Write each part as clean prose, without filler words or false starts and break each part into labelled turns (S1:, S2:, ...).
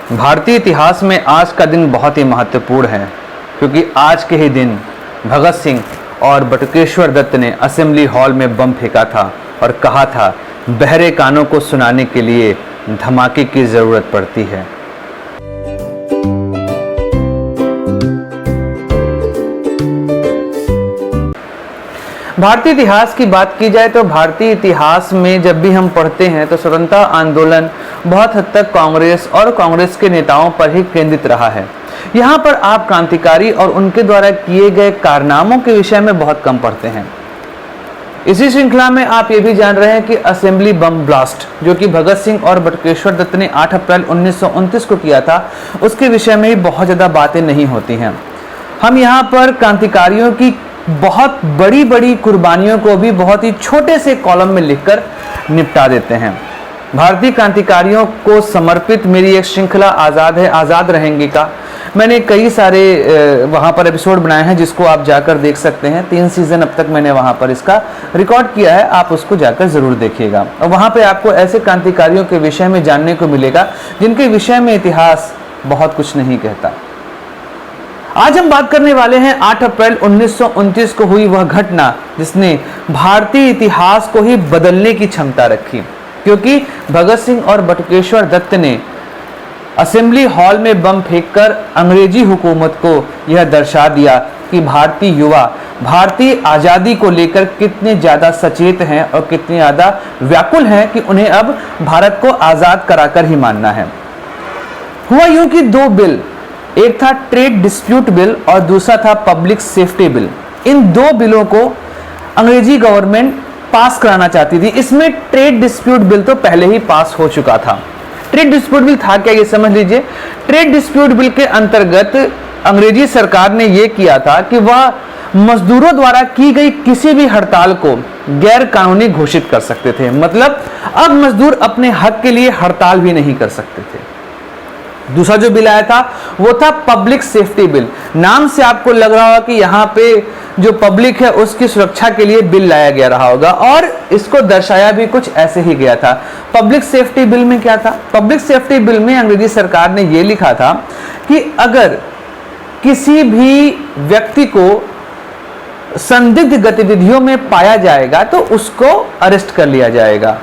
S1: भारतीय इतिहास में आज का दिन बहुत ही महत्वपूर्ण है, क्योंकि आज के ही दिन भगत सिंह और बटुकेश्वर दत्त ने असेंबली हॉल में बम फेंका था और कहा था, बहरे कानों को सुनाने के लिए धमाके की ज़रूरत पड़ती है। भारतीय इतिहास की बात की जाए तो भारतीय इतिहास में जब भी हम पढ़ते हैं तो स्वतंत्रता आंदोलन बहुत हद तक कांग्रेस और कांग्रेस के नेताओं पर ही केंद्रित रहा है। यहाँ पर आप क्रांतिकारी और उनके द्वारा किए गए कारनामों के विषय में बहुत कम पढ़ते हैं। इसी श्रृंखला में आप ये भी जान रहे हैं कि असेंबली बम ब्लास्ट जो कि भगत सिंह और बटुकेश्वर दत्त ने 8 अप्रैल 1929 को किया था, उसके विषय में भी बहुत ज़्यादा बातें नहीं होती हैं। हम यहाँ पर क्रांतिकारियों की बहुत बड़ी बड़ी कुर्बानियों को भी बहुत ही छोटे से कॉलम में लिखकर निपटा देते हैं। भारतीय क्रांतिकारियों को समर्पित मेरी एक श्रृंखला आज़ाद है आज़ाद रहेंगे का मैंने कई सारे वहाँ पर एपिसोड बनाए हैं, जिसको आप जाकर देख सकते हैं। 3 सीज़न अब तक मैंने वहाँ पर इसका रिकॉर्ड किया है, आप उसको जाकर ज़रूर देखिएगा। और वहाँ पे आपको ऐसे क्रांतिकारियों के विषय में जानने को मिलेगा जिनके विषय में इतिहास बहुत कुछ नहीं कहता। आज हम बात करने वाले हैं 8 अप्रैल 1929 को हुई वह घटना जिसने भारतीय इतिहास को ही बदलने की क्षमता रखी, क्योंकि भगत सिंह और बटुकेश्वर दत्त ने असेंबली हॉल में बम फेंककर अंग्रेजी हुकूमत को यह दर्शा दिया कि भारतीय युवा भारतीय आज़ादी को लेकर कितने ज़्यादा सचेत हैं और कितने ज़्यादा व्याकुल हैं कि उन्हें अब भारत को आज़ाद कराकर ही मानना है। हुआ यूं कि 2 बिल, एक था ट्रेड डिस्प्यूट बिल और दूसरा था पब्लिक सेफ्टी बिल। इन 2 बिलों को अंग्रेजी गवर्नमेंट पास कराना चाहती थी। इसमें ट्रेड डिस्प्यूट बिल तो पहले ही पास हो चुका था। ट्रेड डिस्प्यूट बिल था क्या, ये समझ लीजिए। ट्रेड डिस्प्यूट बिल के अंतर्गत अंग्रेजी सरकार ने यह किया था कि वह मजदूरों द्वारा की गई किसी भी हड़ताल को गैर कानूनी घोषित कर सकते थे। मतलब अब मजदूर अपने हक के लिए हड़ताल भी नहीं कर सकते थे। दूसरा जो बिल आया था वो था पब्लिक सेफ्टी बिल। नाम से आपको लग रहा होगा कि यहाँ पे जो पब्लिक है उसकी सुरक्षा के लिए बिल लाया गया रहा होगा, और इसको दर्शाया भी कुछ ऐसे ही गया था। पब्लिक सेफ्टी बिल में क्या था? पब्लिक सेफ्टी बिल में अंग्रेजी सरकार ने ये लिखा था कि अगर किसी भी व्यक्ति को संदिग्ध गतिविधियों में पाया जाएगा तो उसको अरेस्ट कर लिया जाएगा।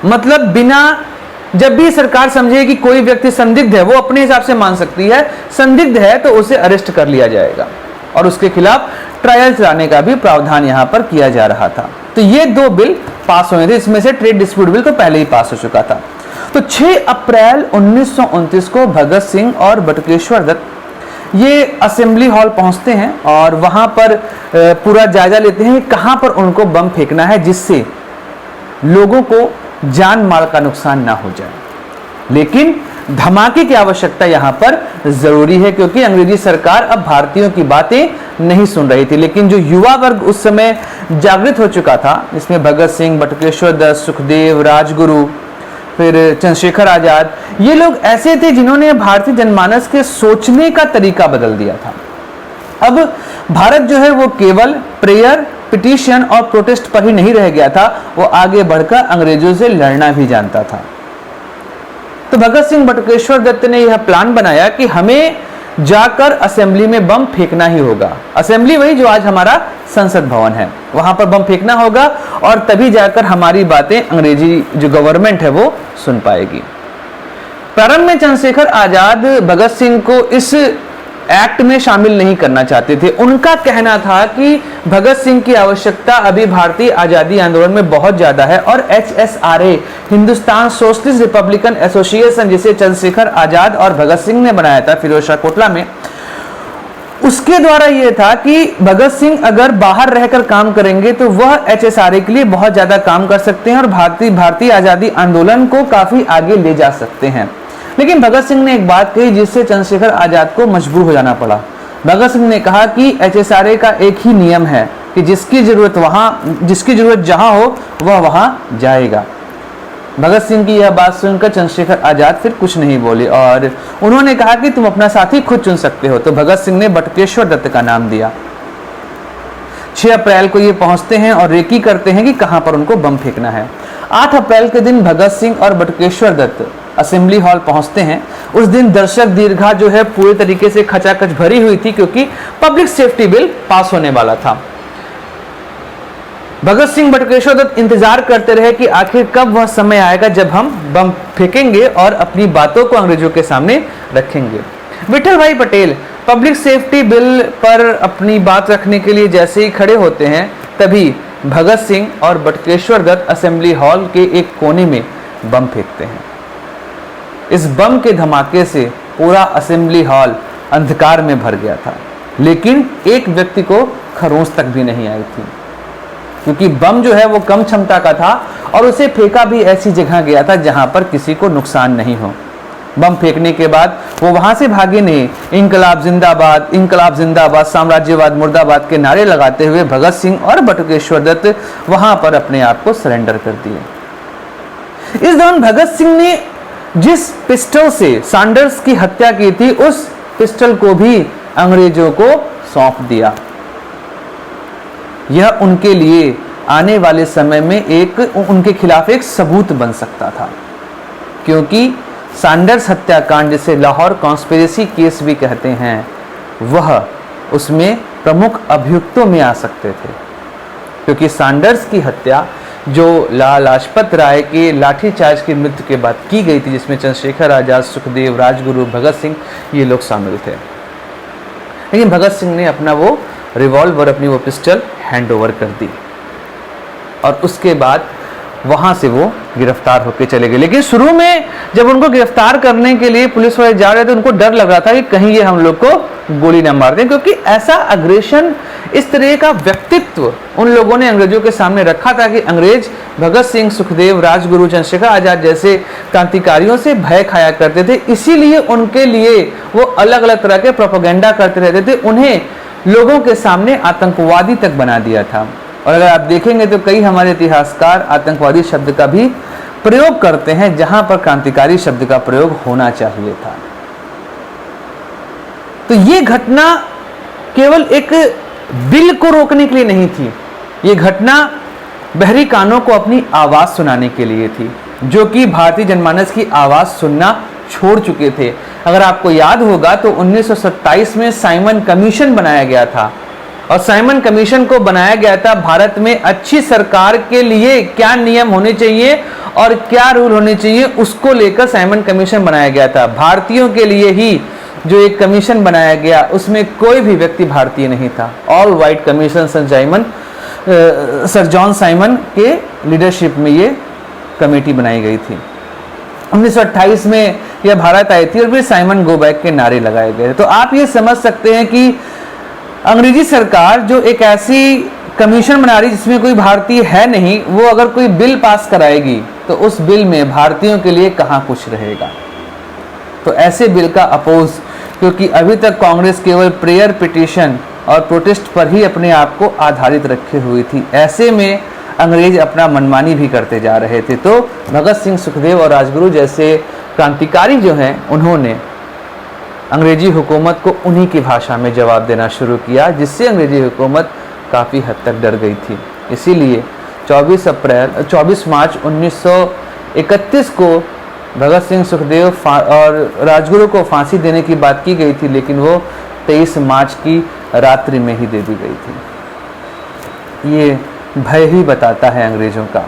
S1: मतलब बिना, जब भी सरकार समझे कि कोई व्यक्ति संदिग्ध है, वो अपने हिसाब से मान सकती है, संदिग्ध है तो उसे अरेस्ट कर लिया जाएगा और उसके खिलाफ ट्रायल चलाने का भी प्रावधान यहां पर किया जा रहा था। तो ये 2 बिल पास हुए थे। इसमें से ट्रेड डिस्प्यूट बिल तो पहले ही पास हो चुका था। तो 6 अप्रैल 1929 को भगत सिंह और बटुकेश्वर दत्त ये असेंबली हॉल पहुंचते हैं और वहां पर पूरा जायजा लेते हैं कहां पर उनको बम फेंकना है जिससे लोगों को जान माल का नुकसान ना हो जाए। लेकिन धमाके की आवश्यकता यहां पर जरूरी है, क्योंकि अंग्रेजी सरकार अब भारतीयों की बातें नहीं सुन रही थी। लेकिन जो युवा वर्ग उस समय जागृत हो चुका था, जिसमें भगत सिंह, बटुकेश्वर दत्त, सुखदेव, राजगुरु, फिर चंद्रशेखर आजाद, ये लोग ऐसे थे जिन्होंने भारतीय जनमानस के सोचने का तरीका बदल दिया था। अब भारत जो है वो केवल प्रेयर, पिटीशन और प्रोटेस्ट पर ही नहीं रह गया था, वो आगे बढ़कर अंग्रेजों से लड़ना भी जानता था। तो भगत सिंह बटुकेश्वर दत्त ने यह प्लान बनाया कि हमें जाकर असेंबली में बम फेंकना ही होगा। असेंबली वही जो आज हमारा संसद भवन है, वहां पर बम फेंकना होगा और तभी जाकर हमारी बातें अंग्रेजी जो गवर्नमेंट है वो सुन पाएगी। प्रारंभ में चंद्रशेखर आजाद भगत सिंह को इस एक्ट में शामिल नहीं करना चाहते थे। उनका कहना था कि भगत सिंह की आवश्यकता अभी भारतीय आज़ादी आंदोलन में बहुत ज़्यादा है और HSRA, Hindustan socialist Republican association, जिसे चंद्रशेखर आज़ाद और भगत सिंह ने बनाया था फिरोजशाह कोटला में, उसके द्वारा यह था कि भगत सिंह अगर बाहर रहकर काम करेंगे तो वह HSRA के लिए बहुत ज़्यादा काम कर सकते हैं और भारतीय आज़ादी आंदोलन को काफ़ी आगे ले जा सकते हैं। लेकिन भगत सिंह ने एक बात कही जिससे चंद्रशेखर आजाद को मजबूर हो जाना पड़ा। भगत सिंह ने कहा कि HSRA का एक ही नियम है कि जिसकी जरूरत जहां हो वह वहां जाएगा। भगत सिंह की यह बात सुनकर चंद्रशेखर आजाद फिर कुछ नहीं बोले और उन्होंने कहा कि तुम अपना साथी खुद चुन सकते हो। तो भगत सिंह ने बटुकेश्वर दत्त का नाम दिया। 6 अप्रैल को ये पहुंचते हैं और रेकी करते हैं कि कहां पर उनको बम फेंकना है। 8 अप्रैल के दिन भगत सिंह और बटुकेश्वर दत्त असेंबली हॉल पहुंचते हैं, उस दिन दर्शक दीर्घा जो है पूरी तरीके से खचाखच भरी हुई थी, क्योंकि पब्लिक सेफ्टी बिल पास होने वाला था। भगत सिंह बटुकेश्वर दत्त इंतजार करते रहे कि आखिर कब वह समय आएगा जब हम बम फेंकेंगे और अपनी बातों को अंग्रेजों के सामने रखेंगे। विठल भाई पटेल पब्लिक सेफ्टी बिल पर अपनी बात रखने के लिए जैसे ही खड़े होते हैं, तभी भगत सिंह और बटुकेश्वर दत्त असेंबली हॉल के एक कोने में बम फेंकते हैं। इस बम के धमाके से पूरा असेंबली हॉल अंधकार में भर गया था, लेकिन एक व्यक्ति को खरोंच तक भी नहीं आई थी, क्योंकि बम जो है वो कम क्षमता का था और उसे फेंका भी ऐसी जगह गया था जहां पर किसी को नुकसान नहीं हो। बम फेंकने के बाद वो वहां से भागे नहीं, इंकलाब जिंदाबाद, साम्राज्यवाद मुर्दाबाद के नारे लगाते हुए भगत सिंह और बटुकेश्वर दत्त वहां पर अपने आप को सरेंडर कर दिए। इस दौरान भगत सिंह ने जिस पिस्टल से सैंडर्स की हत्या की थी, उस पिस्टल को भी अंग्रेजों को सौंप दिया। यह उनके लिए आने वाले समय में उनके खिलाफ एक सबूत बन सकता था, क्योंकि सैंडर्स हत्याकांड, जिसे लाहौर कॉन्स्पिरेसी केस भी कहते हैं, वह उसमें प्रमुख अभियुक्तों में आ सकते थे, क्योंकि सैंडर्स की हत्या जो लाला लाजपत राय के लाठीचार्ज की मृत्यु के बाद की गई थी, जिसमें चंद्रशेखर आजाद, सुखदेव, राजगुरु, भगत सिंह ये लोग शामिल थे। लेकिन भगत सिंह ने अपना वो रिवॉल्वर, अपनी वो पिस्टल हैंड ओवर कर दी और उसके बाद वहां से वो गिरफ्तार होकर चले गए। लेकिन शुरू में जब उनको गिरफ्तार करने के लिए पुलिस वाले जा रहे थे, उनको डर लग रहा था कि कहीं ये हम लोग को गोली न मार दें, क्योंकि ऐसा अग्रेशन, इस तरह का व्यक्तित्व उन लोगों ने अंग्रेजों के सामने रखा था कि अंग्रेज भगत सिंह, सुखदेव, राजगुरु, चंद्रशेखर आजाद जैसे क्रांतिकारियों से भय खाया करते थे। इसीलिए उनके लिए वो अलग अलग तरह के प्रोपेगेंडा करते रहते थे, उन्हें लोगों के सामने आतंकवादी तक बना दिया था। और अगर आप देखेंगे तो कई हमारे इतिहासकार आतंकवादी शब्द का भी प्रयोग करते हैं, जहां पर क्रांतिकारी शब्द का प्रयोग होना चाहिए था। तो ये घटना केवल एक बिल को रोकने के लिए नहीं थी, ये घटना बहरी कानों को अपनी आवाज सुनाने के लिए थी, जो कि भारतीय जनमानस की आवाज सुनना छोड़ चुके थे। अगर आपको याद होगा तो 1927 में साइमन कमीशन बनाया गया था, और साइमन कमीशन को बनाया गया था भारत में अच्छी सरकार के लिए क्या नियम होने चाहिए और क्या रूल होने चाहिए, उसको लेकर साइमन कमीशन बनाया गया था। भारतीयों के लिए ही जो एक कमीशन बनाया गया, उसमें कोई भी व्यक्ति भारतीय नहीं था। All white commission sir John Simon के लीडरशिप में ये कमेटी बनाई गई थी। 1928 में यह भारत आई थी और फिर साइमन गो बैक के नारे लगाए गए। तो आप ये समझ सकते हैं कि अंग्रेजी सरकार जो एक ऐसी कमीशन बना रही जिसमें कोई भारतीय है नहीं, वो अगर कोई बिल पास कराएगी तो उस बिल में भारतीयों के लिए कहाँ कुछ रहेगा। तो ऐसे बिल का अपोज, क्योंकि अभी तक कांग्रेस केवल प्रेयर, पिटीशन और प्रोटेस्ट पर ही अपने आप को आधारित रखे हुई थी, ऐसे में अंग्रेज अपना मनमानी भी करते जा रहे थे। तो भगत सिंह, सुखदेव और राजगुरु जैसे क्रांतिकारी जो हैं, उन्होंने अंग्रेजी हुकूमत को उन्हीं की भाषा में जवाब देना शुरू किया, जिससे अंग्रेजी हुकूमत काफ़ी हद तक डर गई थी। इसीलिए 24 मार्च 1931 को भगत सिंह, सुखदेव और राजगुरु को फांसी देने की बात की गई थी, लेकिन वो 23 मार्च की रात्रि में ही दे दी गई थी। ये भय ही बताता है अंग्रेजों का।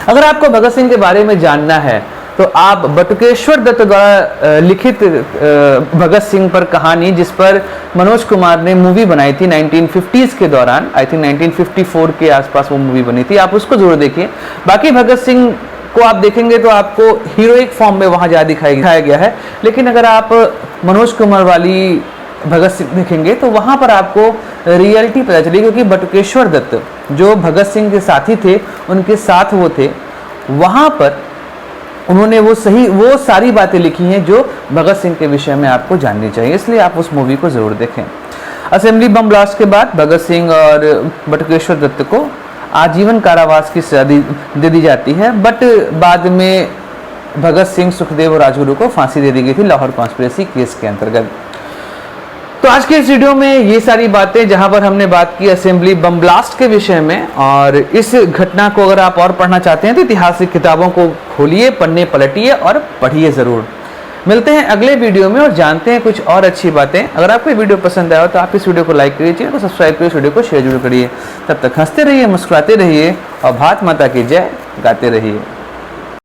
S1: अगर आपको भगत सिंह के बारे में जानना है तो आप बटुकेश्वर दत्त द्वारा लिखित भगत सिंह पर कहानी, जिस पर मनोज कुमार ने मूवी बनाई थी 1950s के दौरान, आई थिंक 1954 के आसपास वो मूवी बनी थी, आप उसको जरूर देखिए। बाकी भगत सिंह को आप देखेंगे तो आपको हीरोइक फॉर्म में वहाँ ज़्यादा दिखाया गया है, लेकिन अगर आप मनोज कुमार वाली भगत सिंह देखेंगे तो वहाँ पर आपको रियलिटी पता चली, क्योंकि बटुकेश्वर दत्त जो भगत सिंह के साथी थे, उनके साथ वो थे, वहाँ पर उन्होंने वो सारी बातें लिखी हैं जो भगत सिंह के विषय में आपको जाननी चाहिए, इसलिए आप उस मूवी को ज़रूर देखें। असेंबली बम ब्लास्ट के बाद भगत सिंह और बटुकेश्वर दत्त को आजीवन कारावास की सजा दे दी जाती है, बट बाद में भगत सिंह, सुखदेव और राजगुरु को फांसी दे दी गई थी लाहौर कॉन्स्पिरेसी केस के अंतर्गत। तो आज के इस वीडियो में ये सारी बातें, जहां पर हमने बात की असेंबली बम ब्लास्ट के विषय में, और इस घटना को अगर आप और पढ़ना चाहते हैं तो ऐतिहासिक किताबों को खोलिए, पन्ने पलटिए और पढ़िए ज़रूर। मिलते हैं अगले वीडियो में और जानते हैं कुछ और अच्छी बातें। अगर आपको वीडियो पसंद आया हो तो आप इस वीडियो को लाइक करिए, चैनल को सब्सक्राइब करिए, इस वीडियो को शेयर जरूर करिए। तब तक हंसते रहिए, मुस्कुराते रहिए और भारत माता की जय गाते रहिए।